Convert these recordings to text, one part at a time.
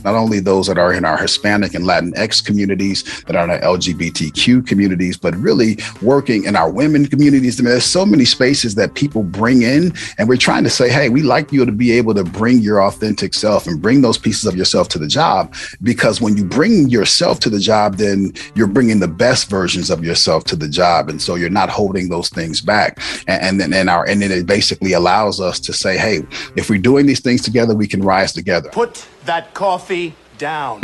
not only those that are in our Hispanic and Latinx communities, that are in our LGBTQ communities, but really working in our women communities. I mean, there's so many spaces that people bring in, and we're trying to say, hey, we like you to be able to bring your authentic self and bring those pieces of yourself to the job, because when you bring yourself to the job, then you're bringing the best versions of yourself to the job. And so you're not holding those things back. And then it basically allows us to say, hey, if we're doing these things together, we can rise together. Put that coffee down.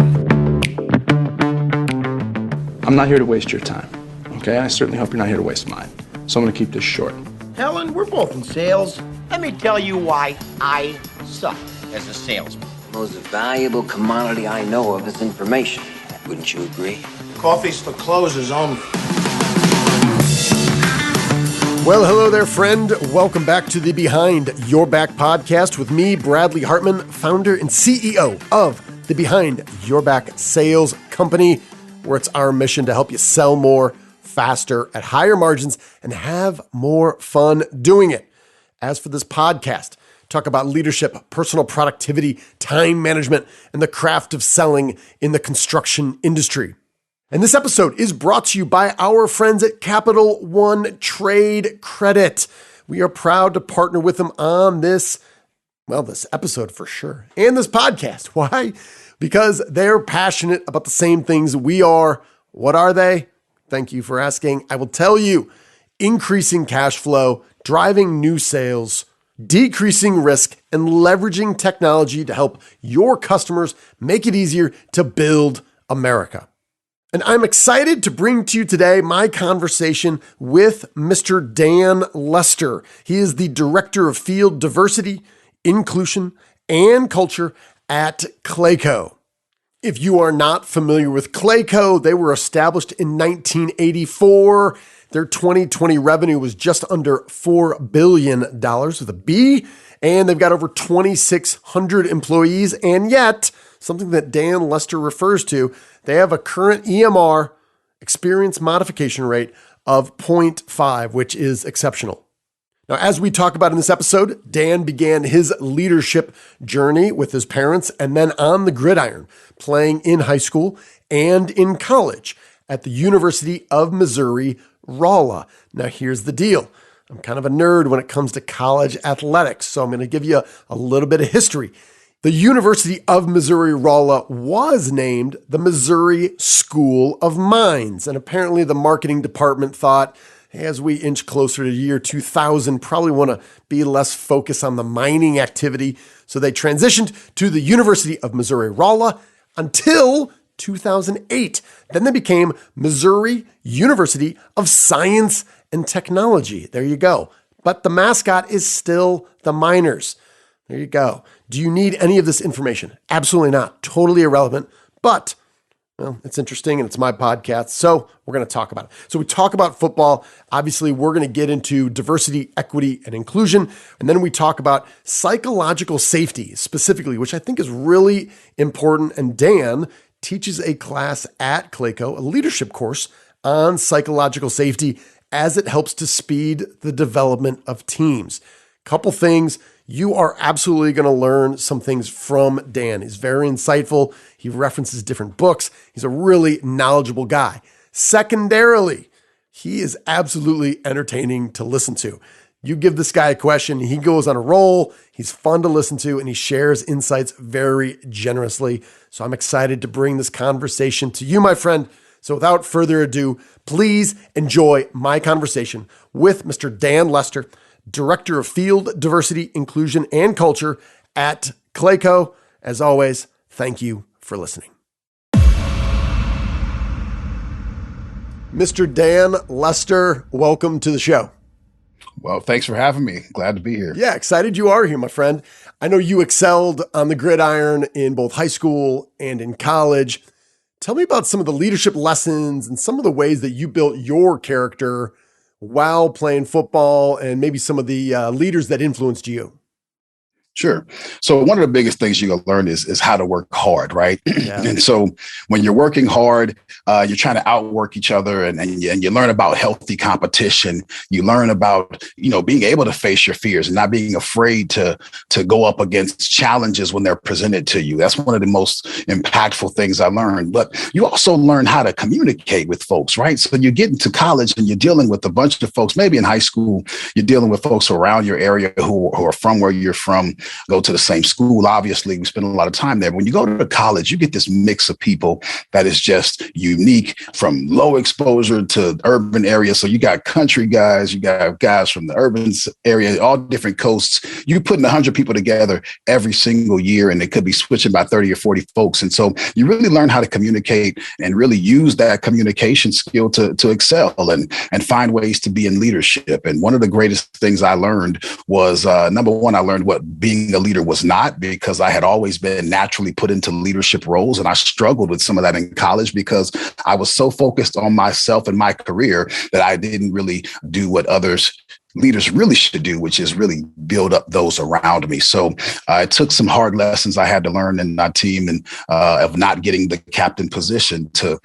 I'm not here to waste your time, okay? I certainly hope you're not here to waste mine. So I'm gonna keep this short. Helen, we're both in sales. Let me tell you why I suck as a salesman. The most valuable commodity I know of is information. Wouldn't you agree? Coffee's for closers only. Well, hello there, friend. Welcome back to the Behind Your Back podcast with me, Bradley Hartman, founder and CEO of the Behind Your Back Sales Company, where it's our mission to help you sell more, faster, at higher margins, and have more fun doing it. As for this podcast, talk about leadership, personal productivity, time management, and the craft of selling in the construction industry. And this episode is brought to you by our friends at Capital One Trade Credit. We are proud to partner with them on this episode for sure, and this podcast. Why? Because they're passionate about the same things we are. What are they? Thank you for asking. I will tell you: increasing cash flow, driving new sales, decreasing risk, and leveraging technology to help your customers make it easier to build America. And I'm excited to bring to you today my conversation with Mr. Dan Lester. He is the Director of Field Diversity, Inclusion, and Culture at Clayco. If you are not familiar with Clayco, they were established in 1984. Their 2020 revenue was just under $4 billion with a B, and they've got over 2,600 employees. And yet, something that Dan Lester refers to, they have a current EMR, experience modification rate, of 0.5, which is exceptional. Now, as we talk about in this episode, Dan began his leadership journey with his parents and then on the gridiron, playing in high school and in college at the University of Missouri Rolla. Now, here's the deal. I'm kind of a nerd when it comes to college athletics, so I'm going to give you a little bit of history. The University of Missouri Rolla was named the Missouri School of Mines, and apparently the marketing department thought, as we inch closer to the year 2000, probably want to be less focused on the mining activity, so they transitioned to the University of Missouri Rolla until 2008. Then they became Missouri University of Science and Technology. There you go. But the mascot is still the Miners. There you go. Do you need any of this information? Absolutely not. Totally irrelevant. But, well, it's interesting and it's my podcast, so we're going to talk about it. So we talk about football. Obviously, we're going to get into diversity, equity, and inclusion. And then we talk about psychological safety specifically, which I think is really important. And Dan teaches a class at Clayco, a leadership course on psychological safety as it helps to speed the development of teams. Couple things. You are absolutely going to learn some things from Dan. He's very insightful. He references different books. He's a really knowledgeable guy. Secondarily, he is absolutely entertaining to listen to. You give this guy a question, he goes on a roll. He's fun to listen to, and he shares insights very generously. So I'm excited to bring this conversation to you, my friend. So without further ado, please enjoy my conversation with Mr. Dan Lester, Director of Field Diversity, Inclusion, and Culture at Clayco. As always, thank you for listening. Mr. Dan Lester, welcome to the show. Well, thanks for having me. Glad to be here. Yeah, excited you are here, my friend. I know you excelled on the gridiron in both high school and in college. Tell me about some of the leadership lessons and some of the ways that you built your character while playing football, and maybe some of the leaders that influenced you. Sure. So one of the biggest things you're going to learn is how to work hard, right? Yeah. And so when you're working hard, you're trying to outwork each other, and you learn about healthy competition. You learn about, being able to face your fears and not being afraid to go up against challenges when they're presented to you. That's one of the most impactful things I learned. But you also learn how to communicate with folks, right? So you get into college and you're dealing with a bunch of folks. Maybe in high school, you're dealing with folks around your area who are from where you're from, go to the same school. Obviously, we spend a lot of time there. But when you go to college, you get this mix of people that is just unique, from low exposure to urban areas. So you got country guys, you got guys from the urban area, all different coasts. You're putting 100 people together every single year, and it could be switching by 30 or 40 folks. And so you really learn how to communicate and really use that communication skill to excel and find ways to be in leadership. And one of the greatest things I learned was, number one, I learned what being a leader was not, because I had always been naturally put into leadership roles. And I struggled with some of that in college because I was so focused on myself and my career that I didn't really do what leaders really should do, which is really build up those around me. So I took some hard lessons I had to learn in my team, and of not getting the captain position to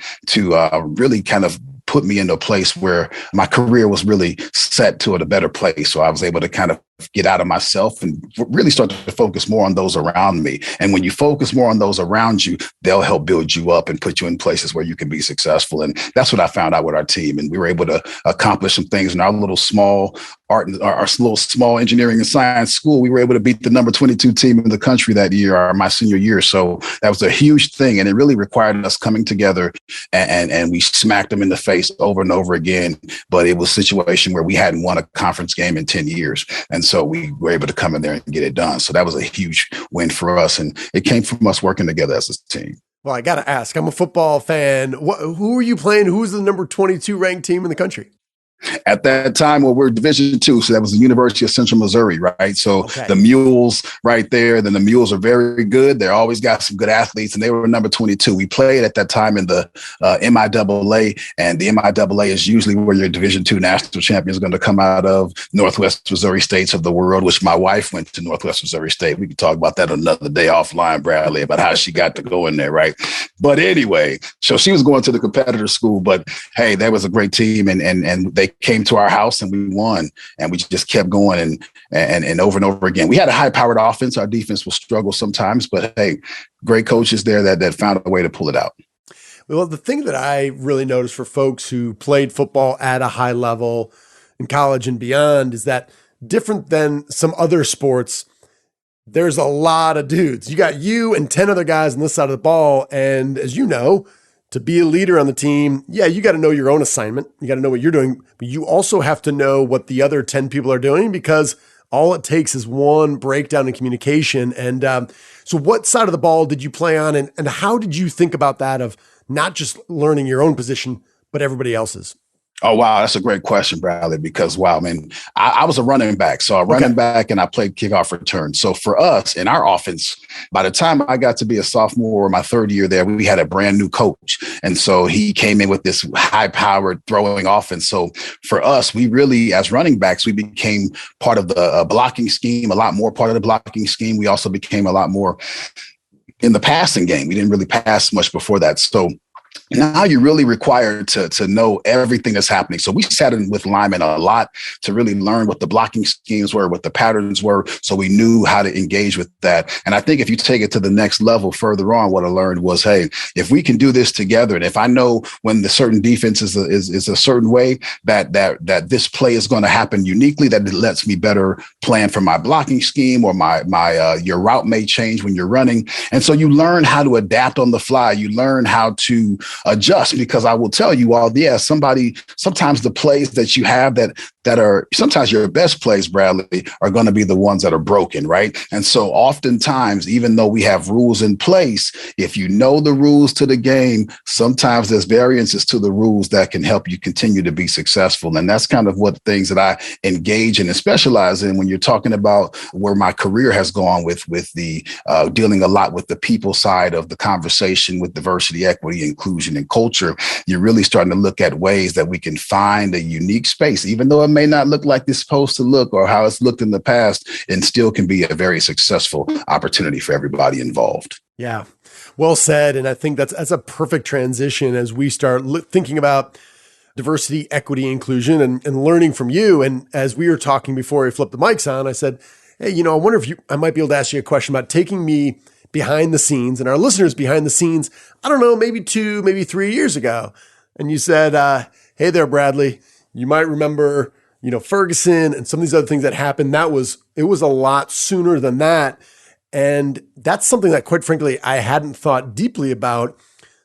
really kind of put me into a place where my career was really set to a better place. So I was able to kind of get out of myself and really start to focus more on those around me. And when you focus more on those around you, they'll help build you up and put you in places where you can be successful. And that's what I found out with our team. And we were able to accomplish some things in our little small our little small engineering and science school. We were able to beat the number 22 team in the country that year, my senior year. So that was a huge thing. And it really required us coming together, and we smacked them in the face over and over again. But it was a situation where we hadn't won a conference game in 10 years. And so we were able to come in there and get it done. So that was a huge win for us. And it came from us working together as a team. Well, I got to ask, I'm a football fan. Who are you playing? Who's the number 22 ranked team in the country? At that time, well, we're Division II, so that was the University of Central Missouri, right? So The Mules right there, then the Mules are very good. They always got some good athletes, and they were number 22. We played at that time in the MIAA, and the MIAA is usually where your Division II national champion is going to come out of. Northwest Missouri States of the world, which my wife went to Northwest Missouri State. We could talk about that another day offline, Bradley, about how she got to go in there, right? But anyway, so she was going to the competitor school, but hey, that was a great team, and they came to our house and we won, and we just kept going and over and over again. We had a high-powered offense. Our defense will struggle sometimes, but hey, great coaches there that found a way to pull it out. Well, the thing that I really noticed for folks who played football at a high level in college and beyond is that different than some other sports, there's a lot of dudes. You got you and 10 other guys on this side of the ball, and as you know, to be a leader on the team, yeah, you got to know your own assignment. You got to know what you're doing, but you also have to know what the other 10 people are doing, because all it takes is one breakdown in communication. And so what side of the ball did you play on, and how did you think about that of not just learning your own position, but everybody else's? Oh, wow. That's a great question, Bradley, because, wow, man, I was a running back. So a running back, and I played kickoff return. So for us in our offense, by the time I got to be a sophomore or my third year there, we had a brand new coach. And so he came in with this high powered throwing offense. So for us, we really, as running backs, we became part of the blocking scheme, a lot more part of the blocking scheme. We also became a lot more in the passing game. We didn't really pass much before that. So now you're really required to know everything that's happening. So we sat in with linemen a lot to really learn what the blocking schemes were, what the patterns were, so we knew how to engage with that. And I think if you take it to the next level further on, what I learned was, hey, if we can do this together, and if I know when the certain defense is a certain way, that this play is going to happen uniquely, that it lets me better plan for my blocking scheme, or your route may change when you're running. And so you learn how to adapt on the fly. You learn how to adjust, because I will tell you all, sometimes the plays that you have that are sometimes your best plays, Bradley, are going to be the ones that are broken, right? And so oftentimes, even though we have rules in place, if you know the rules to the game, sometimes there's variances to the rules that can help you continue to be successful. And that's kind of what things that I engage in and specialize in when you're talking about where my career has gone with the dealing a lot with the people side of the conversation with diversity, equity, inclusion, and culture. You're really starting to look at ways that we can find a unique space, even though it outcome may not look like it's supposed to look or how it's looked in the past, and still can be a very successful opportunity for everybody involved. Yeah, well said. And I think that's a perfect transition as we start thinking about diversity, equity, inclusion, and learning from you. And as we were talking before we flipped the mics on, I said, hey, I wonder if I might be able to ask you a question about taking me behind the scenes and our listeners behind the scenes, I don't know, maybe 2, maybe 3 years ago. And you said, hey there, Bradley, you might remember, Ferguson and some of these other things that happened. It was a lot sooner than that. And that's something that, quite frankly, I hadn't thought deeply about.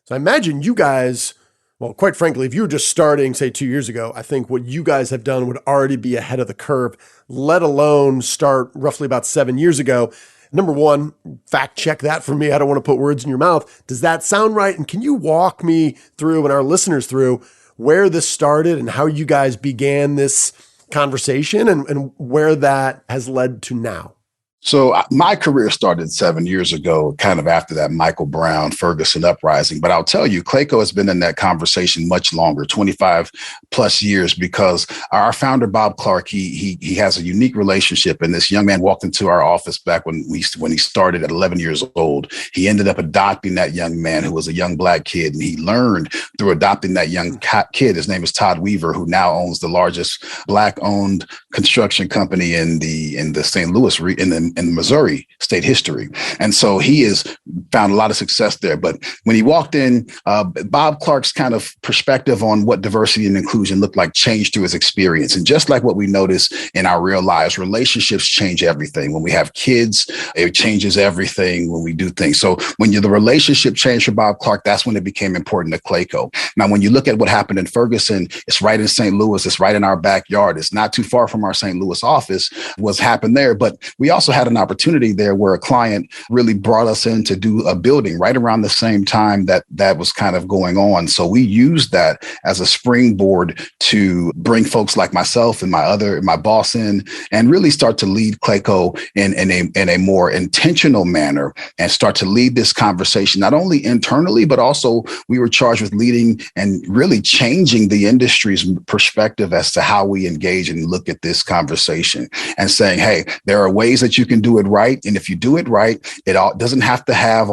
So I imagine you guys, well, quite frankly, if you were just starting, say 2 years ago, I think what you guys have done would already be ahead of the curve, let alone start roughly about 7 years ago. Number one, fact check that for me. I don't want to put words in your mouth. Does that sound right? And can you walk me through and our listeners through where this started and how you guys began this conversation and where that has led to now? So my career started 7 years ago, kind of after that Michael Brown, Ferguson uprising. But I'll tell you, Clayco has been in that conversation much longer, 25 plus years, because our founder, Bob Clark, he has a unique relationship. And this young man walked into our office back when he started at 11 years old. He ended up adopting that young man who was a young Black kid. And he learned through adopting that young kid. His name is Todd Weaver, who now owns the largest Black-owned construction company in the St. Louis in Missouri state history. And so he has found a lot of success there. But when he walked in, Bob Clark's kind of perspective on what diversity and inclusion looked like changed through his experience. And just like what we notice in our real lives, relationships change everything. When we have kids, it changes everything when we do things. So when the relationship changed for Bob Clark, that's when it became important to Clayco. Now, when you look at what happened in Ferguson, it's right in St. Louis. It's right in our backyard. It's not too far from our St. Louis office. What's happened there. But we also had an opportunity there where a client really brought us in to do a building right around the same time that was kind of going on. So we used that as a springboard to bring folks like myself and my boss in and really start to lead Clayco in a more intentional manner and start to lead this conversation, not only internally, but also we were charged with leading and really changing the industry's perspective as to how we engage and look at this conversation and saying, hey, there are ways that you can do it right. And if you do it right, it doesn't have to have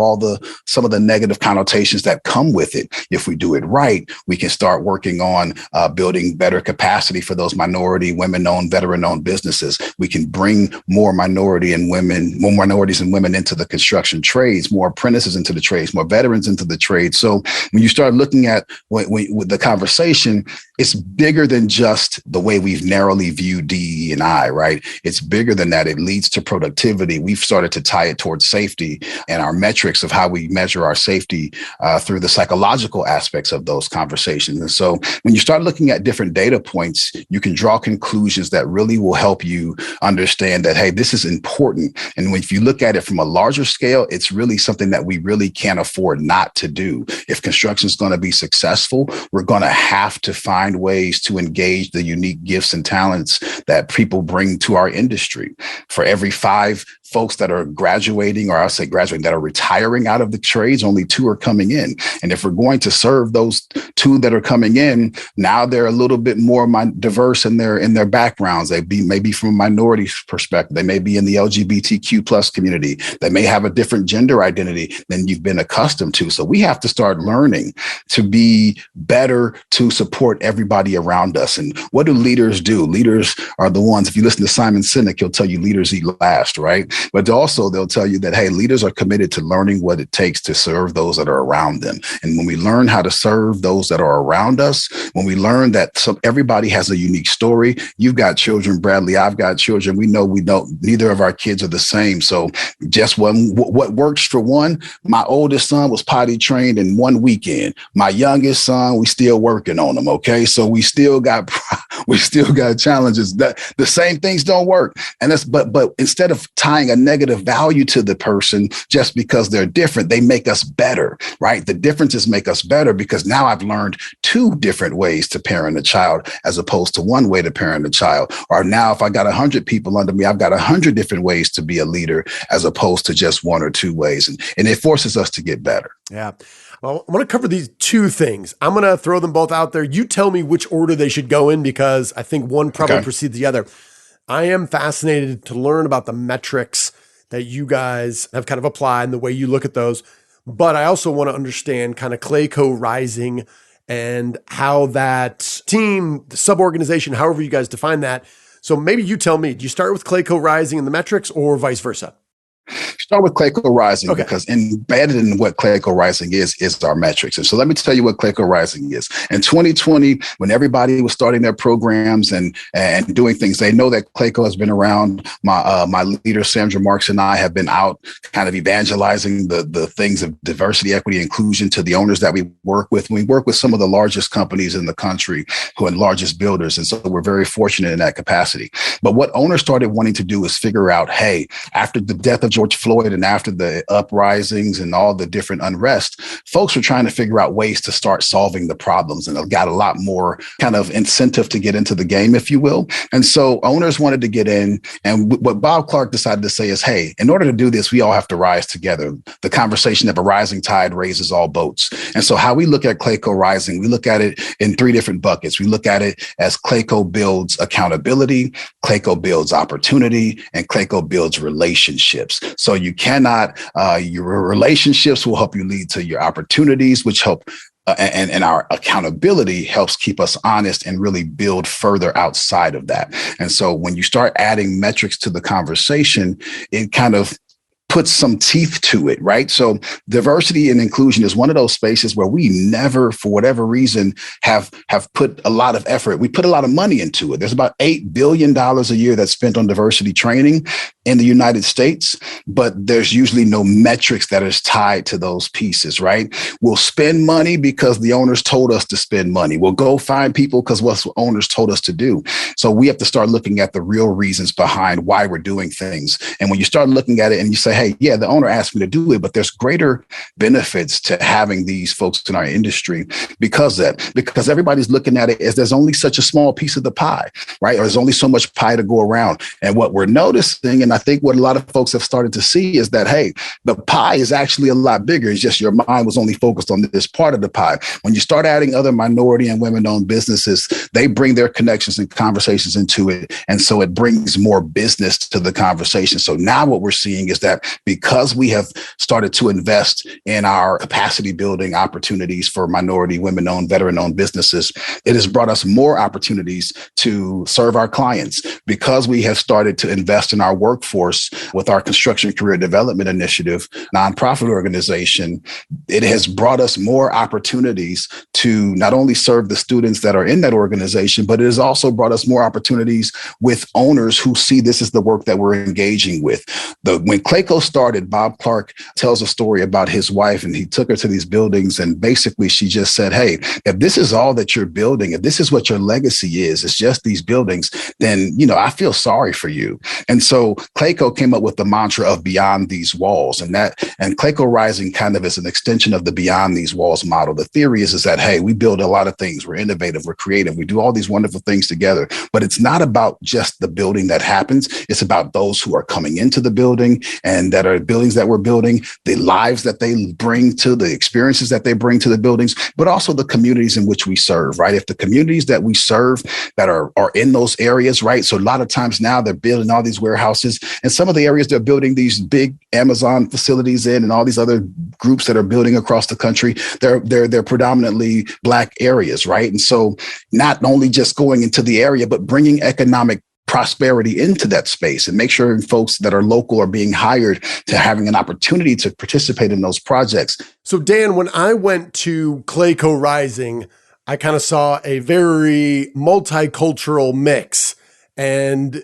some of the negative connotations that come with it. If we do it right, we can start working on building better capacity for those minority, women-owned, veteran-owned businesses. We can bring more minorities and women into the construction trades, more apprentices into the trades, more veterans into the trades. So when you start looking at with the conversation, it's bigger than just the way we've narrowly viewed DE&I, right? It's bigger than that. It leads to productivity. We've started to tie it towards safety and our metrics of how we measure our safety through the psychological aspects of those conversations. And so when you start looking at different data points, you can draw conclusions that really will help you understand that, hey, this is important. And if you look at it from a larger scale, it's really something that we really can't afford not to do. If construction is going to be successful, we're going to have to find ways to engage the unique gifts and talents that people bring to our industry. For every 5 folks that are graduating, or I'll say graduating, that are retiring out of the trades, only 2 are coming in. And if we're going to serve those 2 that are coming in, now they're a little bit more diverse in their backgrounds. They may be from a minority perspective. They may be in the LGBTQ plus community. They may have a different gender identity than you've been accustomed to. So we have to start learning to be better to support everybody around us. And what do leaders do? Leaders are the ones, if you listen to Simon Sinek, he'll tell you leaders eat last, right? But also they'll tell you that, hey, leaders are committed to learning what it takes to serve those that are around them. And when we learn how to serve those that are around us, when we learn that everybody has a unique story, you've got children, Bradley, I've got children. We know neither of our kids are the same. So just what works for one, my oldest son was potty trained in 1 weekend. My youngest son, we still working on him. Okay. So we still got challenges that the same things don't work. And but instead of tying a negative value to the person just because they're different, they make us better, right? The differences make us better because now I've learned 2 different ways to parent a child as opposed to 1 way to parent a child. Or now if I got 100 people under me, I've got 100 different ways to be a leader as opposed to just 1 or 2 ways. And it forces us to get better. Yeah. Well, I want to cover these two things. I'm going to throw them both out there. You tell me which order they should go in because I think one probably precedes the other. I am fascinated to learn about the metrics that you guys have kind of applied and the way you look at those. But I also want to understand kind of Clayco Rising and how that team, the sub-organization, however you guys define that. So maybe you tell me, do you start with Clayco Rising and the metrics or vice versa? Start with Clayco Rising because embedded in what Clayco Rising is our metrics. And so let me tell you what Clayco Rising is. In 2020, when everybody was starting their programs and doing things, they know that Clayco has been around. My leader, Sandra Marks, and I have been out kind of evangelizing the things of diversity, equity, inclusion to the owners that we work with. We work with some of the largest companies in the country who are the largest builders. And so we're very fortunate in that capacity. But what owners started wanting to do is figure out, hey, after the death of George Floyd and after the uprisings and all the different unrest, folks were trying to figure out ways to start solving the problems, and got a lot more kind of incentive to get into the game, if you will. And so owners wanted to get in. And what Bob Clark decided to say is, hey, in order to do this, we all have to rise together. The conversation of a rising tide raises all boats. And so how we look at Clayco Rising, we look at it in three different buckets. We look at it as Clayco builds accountability, Clayco builds opportunity, and Clayco builds relationships. So you cannot, your relationships will help you lead to your opportunities, which help and our accountability helps keep us honest and really build further outside of that. And so when you start adding metrics to the conversation, it kind of puts some teeth to it, right? So diversity and inclusion is one of those spaces where we never, for whatever reason, have put a lot of effort. We put a lot of money into it. There's about $8 billion a year that's spent on diversity training in the United States, but there's usually no metrics that is tied to those pieces, right? We'll spend money because the owners told us to spend money. We'll go find people because what owners told us to do. So we have to start looking at the real reasons behind why we're doing things. And when you start looking at it and you say, hey, yeah, the owner asked me to do it, but there's greater benefits to having these folks in our industry because everybody's looking at it as there's only such a small piece of the pie, right? Or there's only so much pie to go around. And what we're noticing, and I think what a lot of folks have started to see is that, hey, the pie is actually a lot bigger. It's just your mind was only focused on this part of the pie. When you start adding other minority and women-owned businesses, they bring their connections and conversations into it. And so it brings more business to the conversation. So now what we're seeing is that because we have started to invest in our capacity building opportunities for minority, women-owned, veteran-owned businesses, it has brought us more opportunities to serve our clients. Because we have started to invest in our workforce with our Construction Career Development Initiative, nonprofit organization, it has brought us more opportunities to not only serve the students that are in that organization, but it has also brought us more opportunities with owners who see this as the work that we're engaging with. When Clayco started, Bob Clark tells a story about his wife, and he took her to these buildings, and basically she just said, hey, if this is all that you're building, if this is what your legacy is, it's just these buildings, then, I feel sorry for you. And so Clayco came up with the mantra of beyond these walls, and Clayco Rising kind of is an extension of the beyond these walls model. The theory is that, hey, we build a lot of things. We're innovative, we're creative, we do all these wonderful things together, but it's not about just the building that happens. It's about those who are coming into the building and that are buildings that we're building, the lives that they bring to the experiences that they bring to the buildings, but also the communities in which we serve, right? If the communities that we serve that are in those areas, right? So a lot of times now they're building all these warehouses, and some of the areas they're building these big Amazon facilities in, and all these other groups that are building across the country, they're predominantly Black areas, right? And so not only just going into the area, but bringing economic prosperity into that space and make sure folks that are local are being hired to having an opportunity to participate in those projects. So Dan, when I went to Clayco Rising, I kind of saw a very multicultural mix, and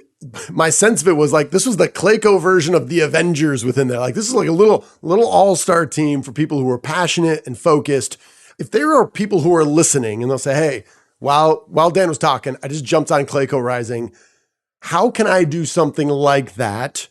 my sense of it was like, this was the Clayco version of the Avengers within there. Like, this is like a little all-star team for people who are passionate and focused. If there are people who are listening and they'll say, hey, while Dan was talking, I just jumped on Clayco Rising. How can I do something like that?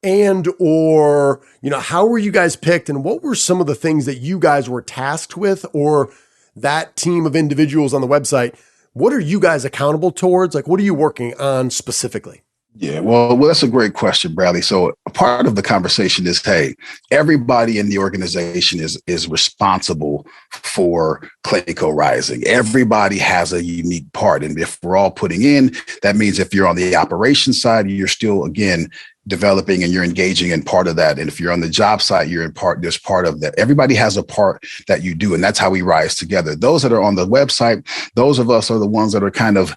And, or, how were you guys picked? And what were some of the things that you guys were tasked with, or that team of individuals on the website? What are you guys accountable towards? Like, what are you working on specifically? Yeah, well, that's a great question, Bradley. So a part of the conversation is, hey, everybody in the organization is responsible for Clayco Rising. Everybody has a unique part. And if we're all putting in, that means if you're on the operations side, you're still, again, developing and you're engaging in part of that. And if you're on the job site, there's part of that. Everybody has a part that you do. And that's how we rise together. Those that are on the website, those of us are the ones that are kind of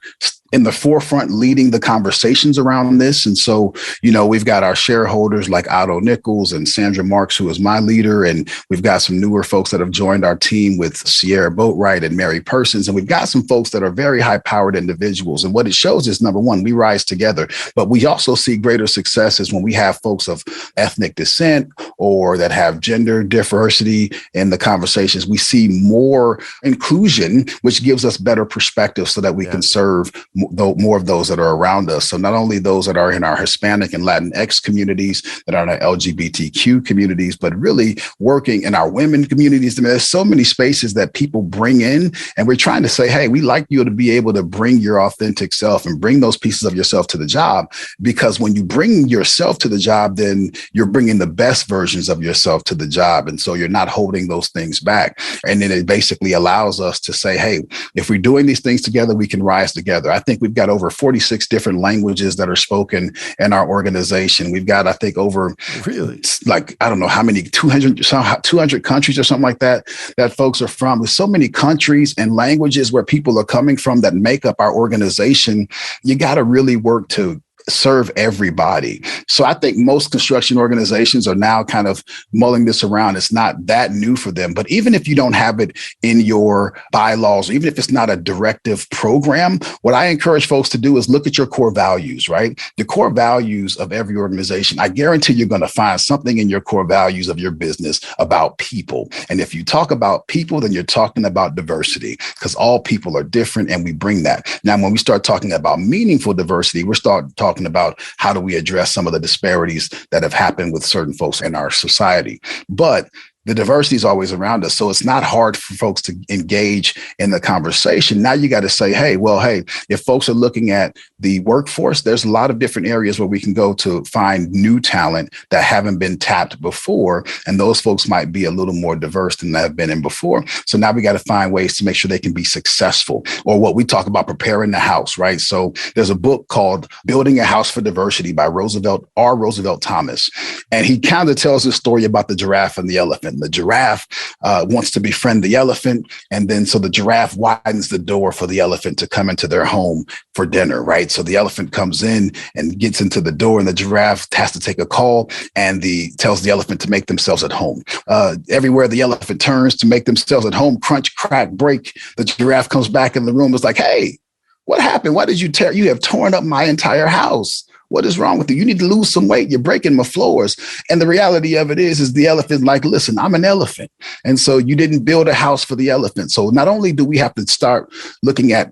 in the forefront leading the conversations around this. And so, we've got our shareholders like Otto Nichols and Sandra Marks, who is my leader. And we've got some newer folks that have joined our team with Sierra Boatwright and Mary Persons. And we've got some folks that are very high powered individuals. And what it shows is, number one, we rise together, but we also see greater successes when we have folks of ethnic descent or that have gender diversity in the conversations. We see more inclusion, which gives us better perspective so that we can serve more of those that are around us. So not only those that are in our Hispanic and Latinx communities, that are in our LGBTQ communities, but really working in our women communities. I mean, there's so many spaces that people bring in, and we're trying to say, hey, we like you to be able to bring your authentic self and bring those pieces of yourself to the job. Because when you bring yourself to the job, then you're bringing the best versions of yourself to the job. And so you're not holding those things back. And then it basically allows us to say, hey, if we're doing these things together, we can rise together. I think we've got over 46 different languages that are spoken in our organization. We've got, I think, over I don't know how many, 200 countries or something like that folks are from. With so many countries and languages where people are coming from that make up our organization, you got to really work to serve everybody. So I think most construction organizations are now kind of mulling this around. It's not that new for them. But even if you don't have it in your bylaws, or even if it's not a directive program, what I encourage folks to do is look at your core values, right? The core values of every organization. I guarantee you're going to find something in your core values of your business about people. And if you talk about people, then you're talking about diversity, because all people are different and we bring that. Now, when we start talking about meaningful diversity, we're talking about how do we address some of the disparities that have happened with certain folks in our society. But the diversity is always around us. So it's not hard for folks to engage in the conversation. Now you got to say, hey, if folks are looking at the workforce, there's a lot of different areas where we can go to find new talent that haven't been tapped before. And those folks might be a little more diverse than they've been in before. So now we got to find ways to make sure they can be successful, or what we talk about, preparing the house, right? So there's a book called Building a House for Diversity by Roosevelt Thomas. And he kind of tells this story about the giraffe and the elephant. The giraffe wants to befriend the elephant. And then so the giraffe widens the door for the elephant to come into their home for dinner, right? So the elephant comes in and gets into the door, and the giraffe has to take a call and tells the elephant to make themselves at home. Everywhere the elephant turns to make themselves at home, crunch, crack, break, the giraffe comes back in the room. It's like, hey, what happened? Why did you tear? You have torn up my entire house. What is wrong with you? You need to lose some weight. You're breaking my floors. And the reality of it is the elephant like, listen, I'm an elephant. And so you didn't build a house for the elephant. So not only do we have to start looking at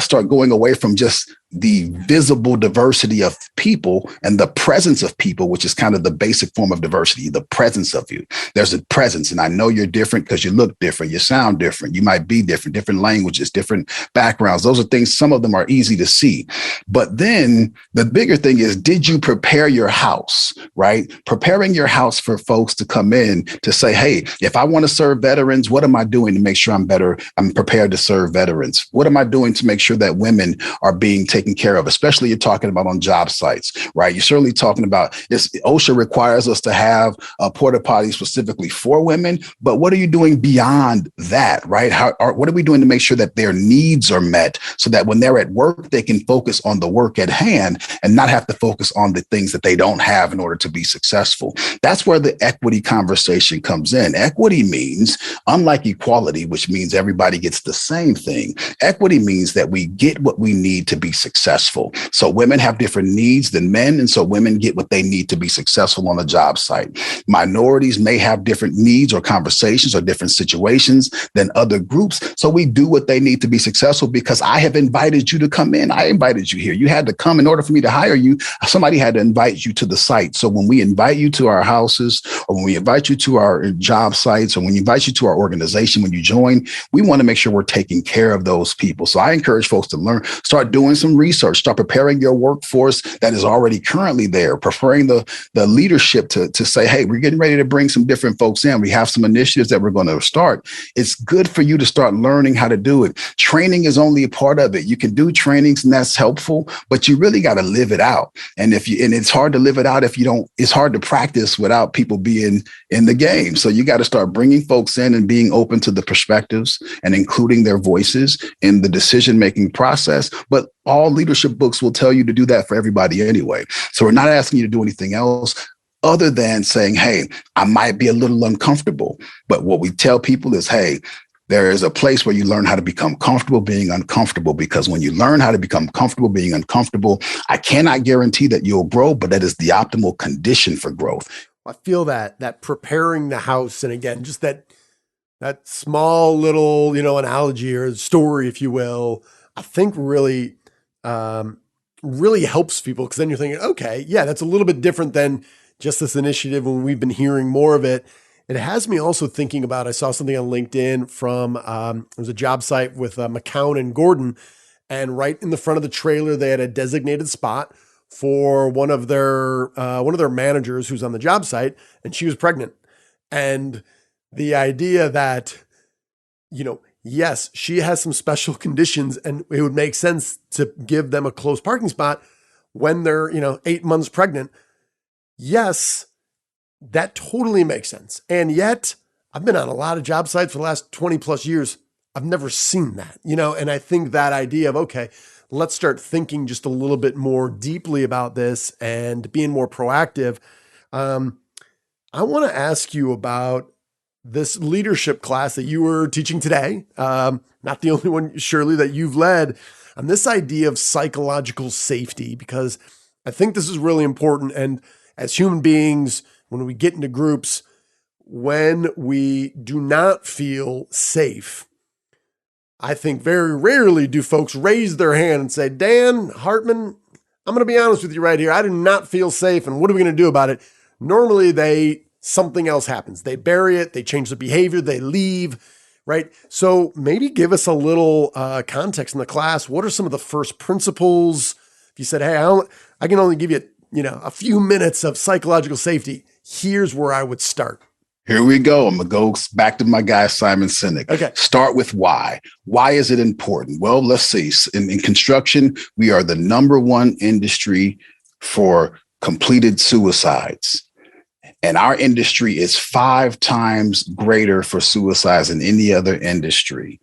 start going away from just the visible diversity of people and the presence of people, which is kind of the basic form of diversity, the presence of you. There's a presence. And I know you're different because you look different. You sound different. You might be different languages, different backgrounds. Those are things, some of them are easy to see. But then the bigger thing is, did you prepare your house, right? Preparing your house for folks to come in to say, hey, if I want to serve veterans, what am I doing to make sure I'm prepared to serve veterans? What am I doing to make sure that women are being taken care of, especially you're talking about on job sites, right? You're certainly talking about this. OSHA requires us to have a porta potty specifically for women, but what are you doing beyond that, right? What are we doing to make sure that their needs are met so that when they're at work, they can focus on the work at hand and not have to focus on the things that they don't have in order to be successful? That's where the equity conversation comes in. Equity means, unlike equality, which means everybody gets the same thing, equity means that we get what we need to be successful. So women have different needs than men. And so women get what they need to be successful on a job site. Minorities may have different needs or conversations or different situations than other groups. So we do what they need to be successful because I have invited you to come in. I invited you here. You had to come in order for me to hire you. Somebody had to invite you to the site. So when we invite you to our houses, or when we invite you to our job sites, or when we invite you to our organization, when you join, we want to make sure we're taking care of those people. So I encourage folks to start doing some research, start preparing your workforce that is already currently there, preparing the leadership to say, hey, we're getting ready to bring some different folks in. We have some initiatives that we're going to start. It's good for you to start learning how to do it. Training is only a part of it. You can do trainings and that's helpful, but you really got to live it out. And it's hard to live it out if you don't, it's hard to practice without people being in the game. So you got to start bringing folks in and being open to the perspectives and including their voices in the decision-making process. But all leadership books will tell you to do that for everybody anyway. So we're not asking you to do anything else other than saying, hey, I might be a little uncomfortable. But what we tell people is, hey, there is a place where you learn how to become comfortable being uncomfortable, because when you learn how to become comfortable being uncomfortable, I cannot guarantee that you'll grow, but that is the optimal condition for growth. I feel that preparing the house, and again, just that small little, analogy or story, if you will, I think really helps people, because then you're thinking, okay, yeah, that's a little bit different than just this initiative when we've been hearing more of it. It has me also thinking about, I saw something on LinkedIn from, it was a job site with McCown and Gordon, and right in the front of the trailer, they had a designated spot for one of their managers who's on the job site, and she was pregnant. And the idea that, yes, she has some special conditions and it would make sense to give them a close parking spot when they're, 8 months pregnant. Yes, that totally makes sense. And yet I've been on a lot of job sites for the last 20 plus years. I've never seen that, and I think that idea of, okay, let's start thinking just a little bit more deeply about this and being more proactive. I want to ask you about this leadership class that you were teaching today. Not the only one, surely, that you've led on this idea of psychological safety, because I think this is really important. And as human beings, when we get into groups, when we do not feel safe, I think very rarely do folks raise their hand and say, Dan Hartman, I'm going to be honest with you right here. I do not feel safe. And what are we going to do about it? Normally something else happens. They bury it. They change the behavior. They leave, right? So maybe give us a little context in the class. What are some of the first principles? If you said, hey, I can only give you, a few minutes of psychological safety, here's where I would start. Here we go. I'm going to go back to my guy, Simon Sinek. Okay. Start with why. Why is it important? Well, let's see. In construction, we are the number one industry for completed suicides. And our industry is 5 times greater for suicides than any other industry.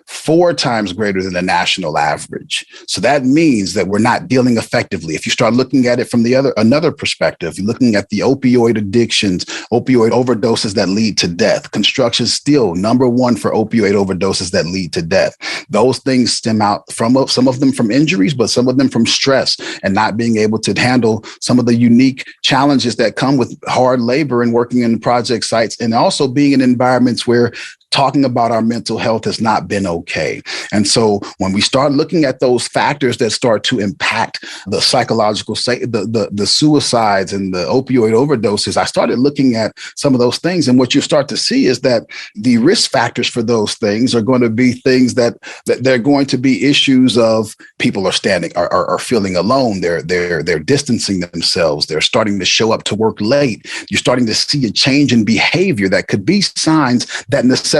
4 times greater than the national average. So that means that we're not dealing effectively. If you start looking at it from another perspective, you're looking at the opioid addictions, opioid overdoses that lead to death. Construction is still number one for opioid overdoses that lead to death. Those things stem out from some of them from injuries, but some of them from stress and not being able to handle some of the unique challenges that come with hard labor and working in project sites, and also being in environments where talking about our mental health has not been okay. And so when we start looking at those factors that start to impact the psychological, the suicides and the opioid overdoses, I started looking at some of those things. And what you start to see is that the risk factors for those things are going to be things that they're going to be issues of people are feeling alone. They're distancing themselves. They're starting to show up to work late. You're starting to see a change in behavior that could be signs that necessitate,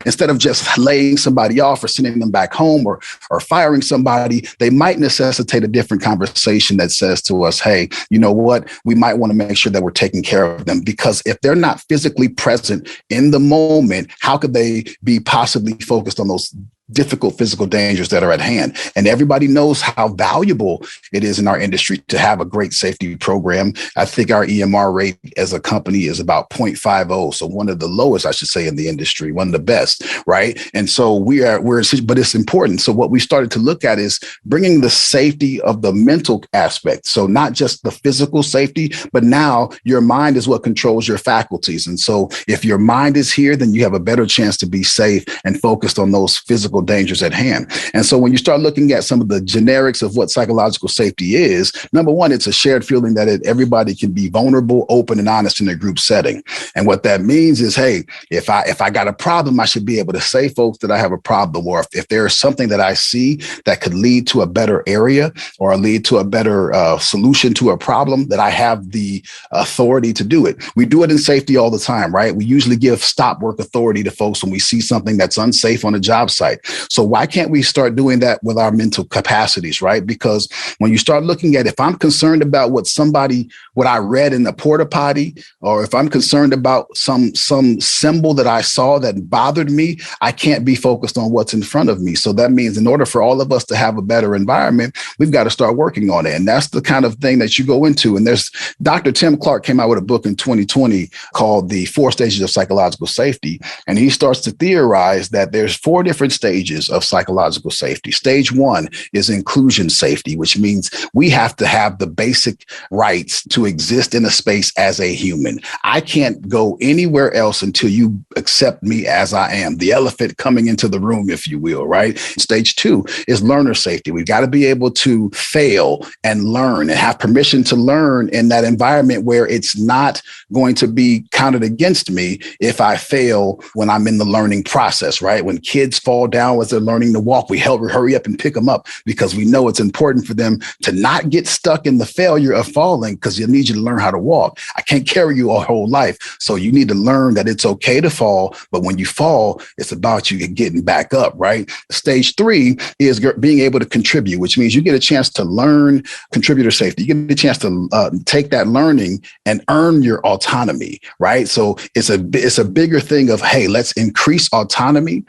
instead of just laying somebody off or sending them back home or firing somebody, they might necessitate a different conversation that says to us, hey, you know what? We might want to make sure that we're taking care of them, because if they're not physically present in the moment, how could they be possibly focused on those difficult physical dangers that are at hand? And everybody knows how valuable it is in our industry to have a great safety program. I think our EMR rate as a company is about 0.50. So one of the lowest, I should say, in the industry, one of the best, right? And so but it's important. So what we started to look at is bringing the safety of the mental aspect. So not just the physical safety, but now your mind is what controls your faculties. And so if your mind is here, then you have a better chance to be safe and focused on those physical physical dangers at hand. And so when you start looking at some of the generics of what psychological safety is, number one, it's a shared feeling that everybody can be vulnerable, open, and honest in a group setting. And what that means is, hey, if I got a problem, I should be able to say, folks, that I have a problem. Or if there is something that I see that could lead to a better area or lead to a better solution to a problem, that I have the authority to do it. We do it in safety all the time, right? We usually give stop work authority to folks when we see something that's unsafe on a job site. So why can't we start doing that with our mental capacities, right? Because when you start looking at, if I'm concerned about what I read in the porta potty, or if I'm concerned about some symbol that I saw that bothered me, I can't be focused on what's in front of me. So that means in order for all of us to have a better environment, we've got to start working on it. And that's the kind of thing that you go into. And there's Dr. Tim Clark came out with a book in 2020 called The 4 Stages of Psychological Safety. And he starts to theorize that there's 4 different stages of psychological safety. Stage 1 is inclusion safety, which means we have to have the basic rights to exist in a space as a human. I can't go anywhere else until you accept me as I am, the elephant coming into the room, if you will, right? Stage 2 is learner safety. We've got to be able to fail and learn and have permission to learn in that environment where it's not going to be counted against me if I fail when I'm in the learning process, right? When kids fall down as they're learning to walk, we hurry up and pick them up because we know it's important for them to not get stuck in the failure of falling, because you need you to learn how to walk. I can't carry you a whole life. So you need to learn that it's okay to fall, but when you fall, it's about you getting back up, right? Stage 3 is being able to contribute, which means you get a chance to learn contributor safety. You get a chance to take that learning and earn your autonomy, right? So it's a bigger thing of, hey, let's increase autonomy,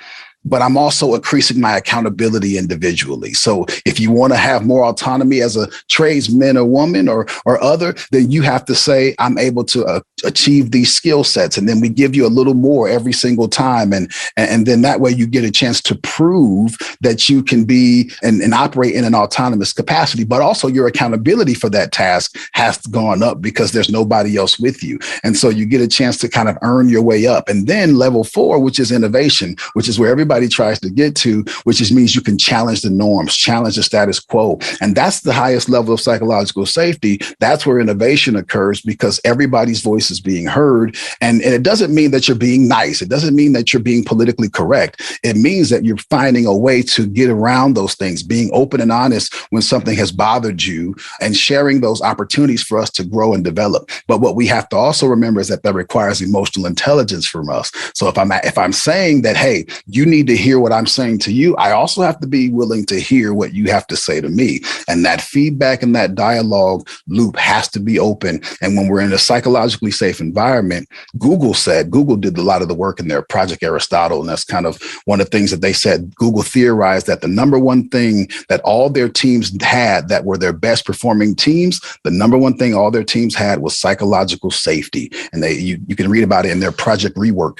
but I'm also increasing my accountability individually. So if you want to have more autonomy as a tradesman or woman or other, then you have to say, I'm able to achieve these skill sets. And then we give you a little more every single time. And then that way you get a chance to prove that you can be and operate in an autonomous capacity, but also your accountability for that task has gone up because there's nobody else with you. And so you get a chance to kind of earn your way up. And then level 4, which is innovation, which is where everybody tries to get to, which means you can challenge the norms, challenge the status quo. And that's the highest level of psychological safety. That's where innovation occurs because everybody's voice is being heard. And it doesn't mean that you're being nice. It doesn't mean that you're being politically correct. It means that you're finding a way to get around those things, being open and honest when something has bothered you and sharing those opportunities for us to grow and develop. But what we have to also remember is that requires emotional intelligence from us. So if I'm saying that, hey, you need to hear what I'm saying to you, I also have to be willing to hear what you have to say to me. And that feedback and that dialogue loop has to be open. And when we're in a psychologically safe environment, Google did a lot of the work in their Project Aristotle. And that's kind of one of the things that they said. Google theorized that the number one thing that all their teams had that were their best performing teams, the number one thing all their teams had was psychological safety. And you can read about it in their Project Rework.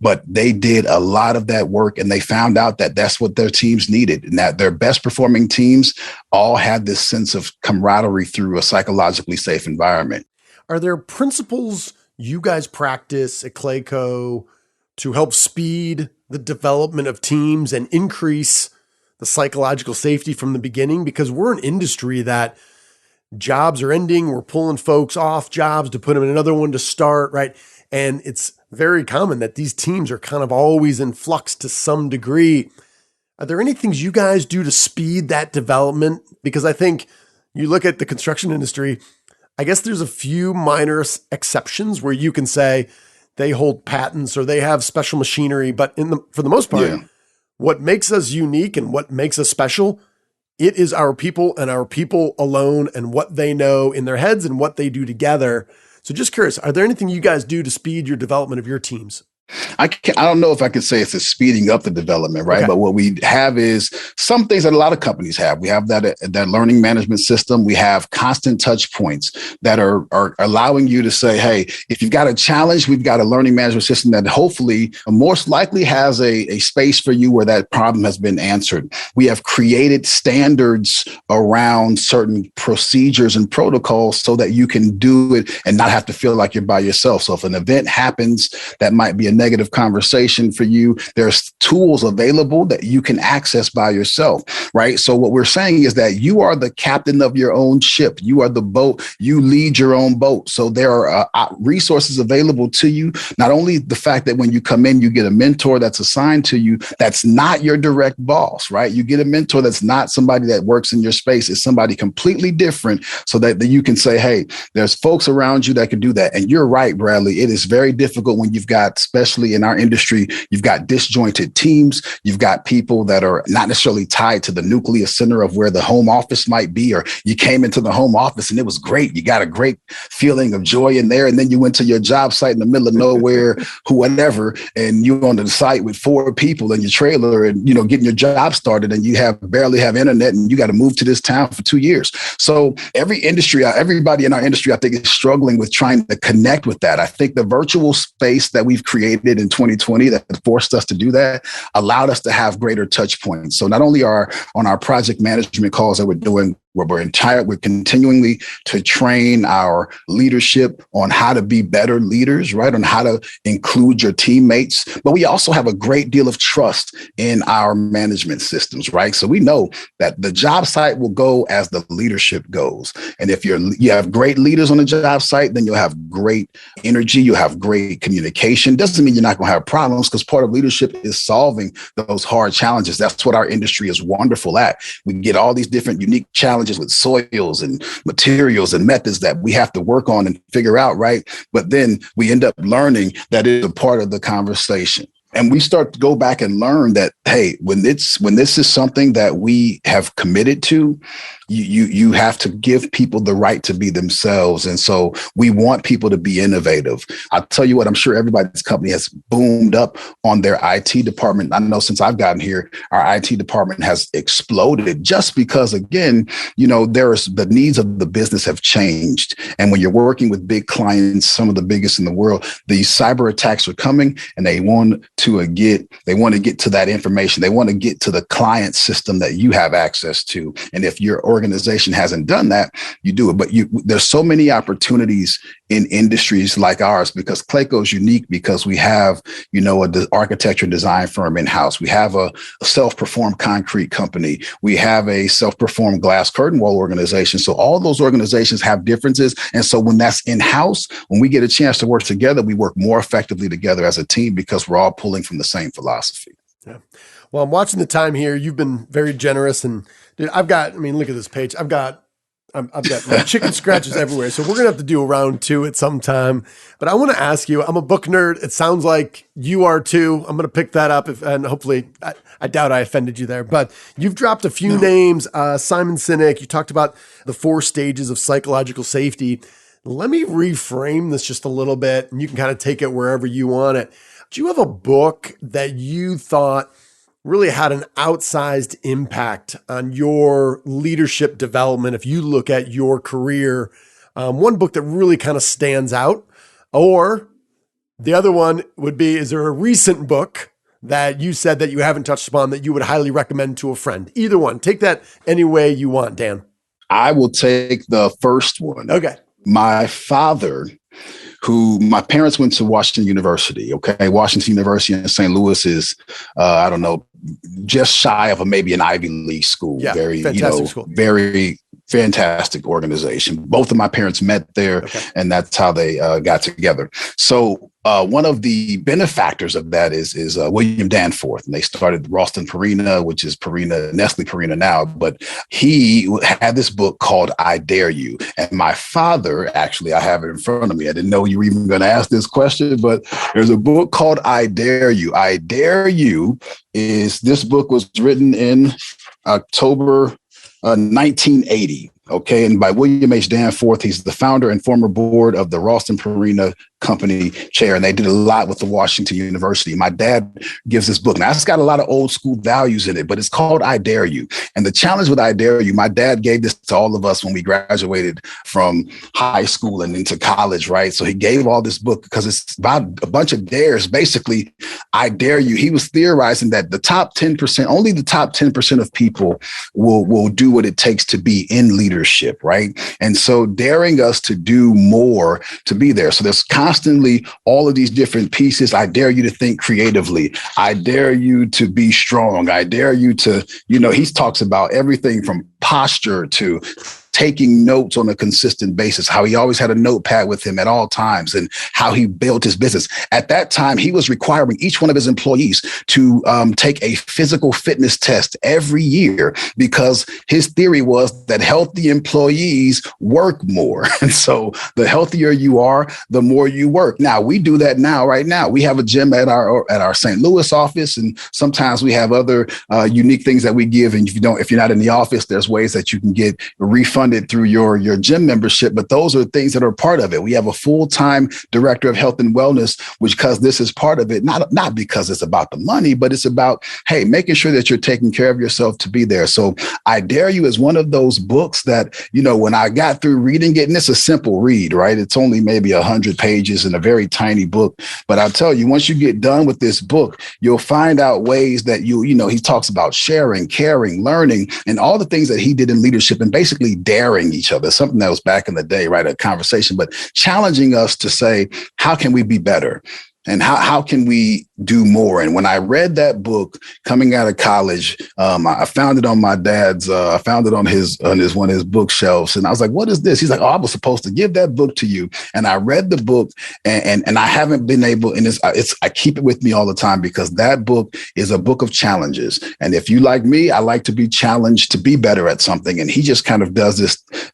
But they did a lot of that work and they found out that that's what their teams needed, and that their best performing teams all had this sense of camaraderie through a psychologically safe environment. Are there principles you guys practice at Clayco to help speed the development of teams and increase the psychological safety from the beginning? Because we're an industry that jobs are ending. We're pulling folks off jobs to put them in another one to start, right? And it's very common that these teams are kind of always in flux to some degree. Are there any things you guys do to speed that development? Because I think you look at the construction industry, I guess there's a few minor exceptions where you can say they hold patents or they have special machinery, but for the most part, what makes us unique and what makes us special, it is our people and our people alone and what they know in their heads and what they do together. So just curious, are there anything you guys do to speed your development of your teams? I don't know if I could say it's a speeding up the development, right? Okay. But what we have is some things that a lot of companies have. We have that learning management system. We have constant touch points that are allowing you to say, hey, if you've got a challenge, we've got a learning management system that hopefully most likely has a space for you where that problem has been answered. We have created standards around certain procedures and protocols so that you can do it and not have to feel like you're by yourself. So if an event happens that might be a negative conversation for you. There's tools available that you can access by yourself, right? So what we're saying is that you are the captain of your own ship. You are the boat. You lead your own boat. So there are resources available to you. Not only the fact that when you come in, you get a mentor that's assigned to you, that's not your direct boss, right? You get a mentor that's not somebody that works in your space. It's somebody completely different, so that you can say, hey, there's folks around you that can do that. And you're right, Bradley. It is very difficult when you've got, especially in our industry, you've got disjointed teams. You've got people that are not necessarily tied to the nucleus center of where the home office might be, or you came into the home office and it was great. You got a great feeling of joy in there. And then you went to your job site in the middle of nowhere, whatever, and you're on the site with 4 people in your trailer and, getting your job started, and you barely have internet, and you got to move to this town for 2 years. So everybody in our industry, I think, is struggling with trying to connect with that. I think the virtual space that we've created in 2020 that forced us to do that allowed us to have greater touch points. So not only are on our project management calls that we're doing, we're continually to train our leadership on how to be better leaders, right? On how to include your teammates. But we also have a great deal of trust in our management systems, right? So we know that the job site will go as the leadership goes. And if you have great leaders on the job site, then you'll have great energy, you'll have great communication. Doesn't mean you're not going to have problems, because part of leadership is solving those hard challenges. That's what our industry is wonderful at. We get all these different unique challenges with soils and materials and methods that we have to work on and figure out, right? But then we end up learning that it's a part of the conversation. And we start to go back and learn that, hey, when this is something that we have committed to, you have to give people the right to be themselves. And so we want people to be innovative. I'll tell you what, I'm sure everybody's company has boomed up on their IT department. I know since I've gotten here, our IT department has exploded just because, again, there's the needs of the business have changed. And when you're working with big clients, some of the biggest in the world, these cyber attacks are coming, and they want to get to that information. They want to get to the client system that you have access to. And if your organization hasn't done that, you do it. But there's so many opportunities in industries like ours, because Clayco is unique because we have, a architecture and design firm in-house. We have a self-performed concrete company. We have a self-performed glass curtain wall organization. So all those organizations have differences. And so when that's in-house, when we get a chance to work together, we work more effectively together as a team because we're all pulling from the same philosophy. Yeah. Well, I'm watching the time here. You've been very generous, and dude, look at this page. I've got my chicken scratches everywhere. So we're going to have to do a round 2 at some time, but I want to ask you, I'm a book nerd. It sounds like you are too. I'm going to pick that up and hopefully I doubt I offended you there, but you've dropped a few names. Simon Sinek, you talked about the 4 stages of psychological safety. Let me reframe this just a little bit, and you can kind of take it wherever you want it. Do you have a book that you thought really had an outsized impact on your leadership development if you look at your career? One book that really kind of stands out, or the other one would be, is there a recent book that you said that you haven't touched upon that you would highly recommend to a friend? Either one. Take that any way you want, Dan. I will take the first one. Okay. My father, my parents went to Washington University. Okay. Washington University in St. Louis is, just shy of maybe an Ivy League school. Yeah, very, fantastic school. Very fantastic organization. Both of my parents met there, and that's how they got together. So one of the benefactors of that is William Danforth, and they started Ralston Purina, which is Nestle Purina now. But he had this book called I Dare You. And my father, actually, I have it in front of me. I didn't know you were even going to ask this question, but there's a book called I Dare You. I Dare You this book was written in October 1980. Okay. And by William H. Danforth, he's the founder and former board of the Ralston Purina Company chair. And they did a lot with the Washington University. My dad gives this book. Now, it's got a lot of old school values in it, but it's called I Dare You. And the challenge with I Dare You, my dad gave this to all of us when we graduated from high school and into college, right? So he gave all this book because it's about a bunch of dares. Basically, I dare you. He was theorizing that the top 10%, only the top 10% of people will do what it takes to be in leadership, right? And so daring us to do more to be there. So there's constantly all of these different pieces. I dare you to think creatively. I dare you to be strong. I dare you to, he talks about everything from posture to taking notes on a consistent basis, how he always had a notepad with him at all times, and how he built his business. At that time, he was requiring each one of his employees to take a physical fitness test every year, because his theory was that healthy employees work more. And so the healthier you are, the more you work. Now, we do that right now. We have a gym at our St. Louis office, and sometimes we have other unique things that we give. And if you're not in the office, there's ways that you can get refunded through your gym membership, but those are things that are part of it. We have a full-time director of health and wellness, because this is part of it, not because it's about the money, but it's about, hey, making sure that you're taking care of yourself to be there. So I Dare You is one of those books that, when I got through reading it, and it's a simple read, right? It's only maybe 100 pages in a very tiny book. But I'll tell you, once you get done with this book, you'll find out ways that he talks about sharing, caring, learning, and all the things that he did in leadership, and basically daring each other, something that was back in the day, right? A conversation, but challenging us to say, how can we be better? And how can we do more? And when I read that book coming out of college, I found it on my dad's, I found it on his one of his bookshelves. And I was like, what is this? He's like, oh, I was supposed to give that book to you. And I read the book, and I haven't been able, and I keep it with me all the time, because that book is a book of challenges. And if you like me, I like to be challenged to be better at something. And he just kind of does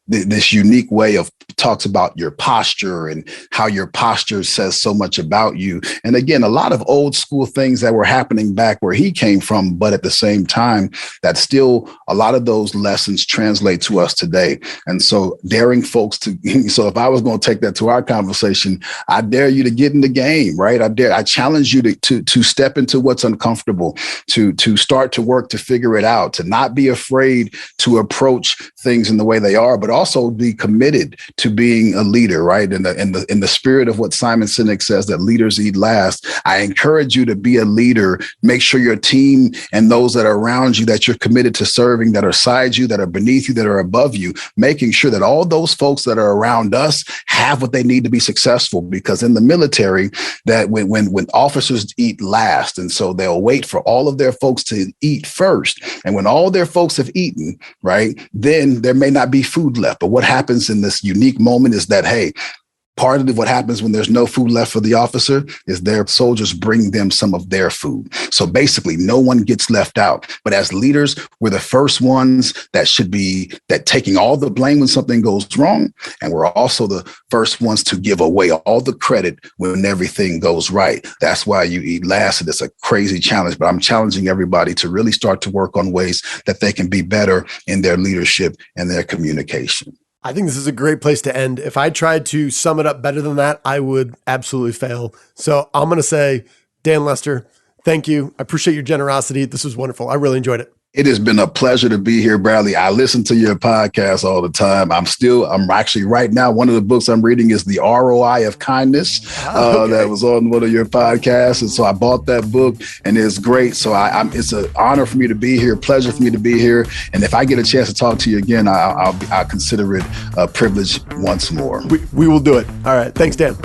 this unique way of talks about your posture and how your posture says so much about you. And again, a lot of old school things that were happening back where he came from, but at the same time, that still a lot of those lessons translate to us today. And so daring folks so if I was going to take that to our conversation, I dare you to get in the game, right? I challenge you to step into what's uncomfortable, to start to work, to figure it out, to not be afraid to approach things in the way they are, but also be committed to being a leader, right? In the spirit of what Simon Sinek says, that leaders eat last. I encourage you to be a leader. Make sure your team and those that are around you, that you're committed to serving, that are beside you, that are beneath you, that are above you, making sure that all those folks that are around us have what they need to be successful. Because in the military, that when officers eat last, and so they'll wait for all of their folks to eat first. And when all their folks have eaten, right, then there may not be food left. But what happens in this unique moment is that, hey, part of what happens when there's no food left for the officer is their soldiers bring them some of their food. So basically, no one gets left out. But as leaders, we're the first ones that should be taking all the blame when something goes wrong. And we're also the first ones to give away all the credit when everything goes right. That's why you eat last. And it's a crazy challenge, but I'm challenging everybody to really start to work on ways that they can be better in their leadership and their communication. I think this is a great place to end. If I tried to sum it up better than that, I would absolutely fail. So I'm going to say, Dan Lester, thank you. I appreciate your generosity. This was wonderful. I really enjoyed it. It has been a pleasure to be here, Bradley. I listen to your podcast all the time. I'm actually right now, one of the books I'm reading is The ROI of Kindness. That was on one of your podcasts. And so I bought that book, and it's great. So it's an honor for me to be here, pleasure for me to be here. And if I get a chance to talk to you again, I'll consider it a privilege once more. We will do it. All right. Thanks, Dan.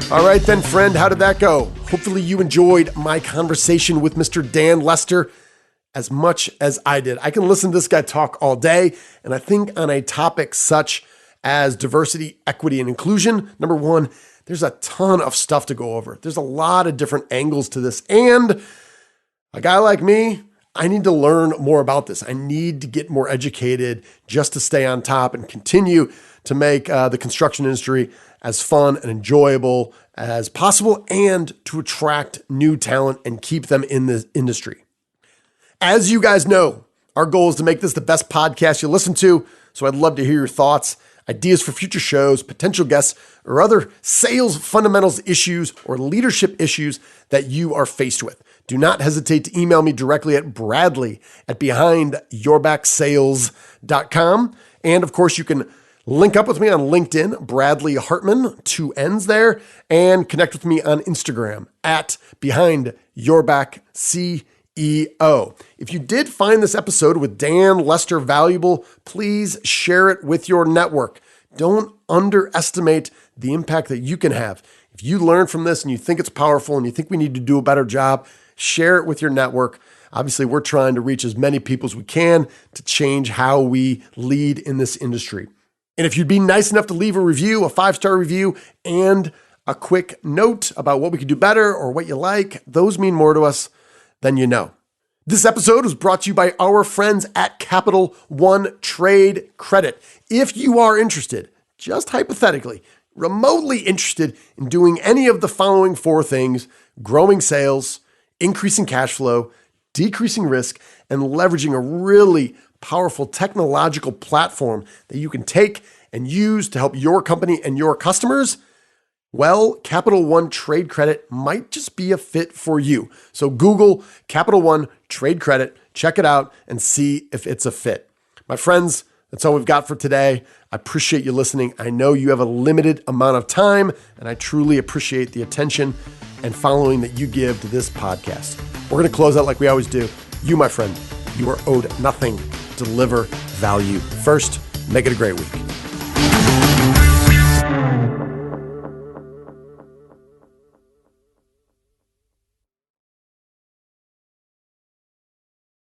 All right, then, friend, how did that go? Hopefully you enjoyed my conversation with Mr. Dan Lester as much as I did. I can listen to this guy talk all day, and I think on a topic such as diversity, equity, and inclusion, number one, there's a ton of stuff to go over. There's a lot of different angles to this, and a guy like me, I need to learn more about this. I need to get more educated just to stay on top and continue to make the construction industry as fun and enjoyable as possible, and to attract new talent and keep them in the industry. As you guys know, our goal is to make this the best podcast you listen to, so I'd love to hear your thoughts, ideas for future shows, potential guests, or other sales fundamentals issues or leadership issues that you are faced with. Do not hesitate to email me directly at bradley@behindyourbacksales.com. And of course, you can link up with me on LinkedIn, Bradley Hartman, 2 N's there, and connect with me on Instagram at BehindYourBackCEO. If you did find this episode with Dan Lester valuable, please share it with your network. Don't underestimate the impact that you can have. If you learn from this and you think it's powerful and you think we need to do a better job, share it with your network. Obviously, we're trying to reach as many people as we can to change how we lead in this industry. And if you'd be nice enough to leave a review, a 5-star review, and a quick note about what we could do better or what you like, those mean more to us than you know. This episode was brought to you by our friends at Capital One Trade Credit. If you are interested, just hypothetically, remotely interested in doing any of the following 4 things: growing sales, increasing cash flow, decreasing risk, and leveraging a really powerful technological platform that you can take and use to help your company and your customers, well, Capital One Trade Credit might just be a fit for you. So Google Capital One Trade Credit, check it out, and see if it's a fit. My friends, that's all we've got for today. I appreciate you listening. I know you have a limited amount of time, and I truly appreciate the attention and following that you give to this podcast. We're going to close out like we always do. You, my friend, you are owed nothing. Deliver value first. Make it a great week.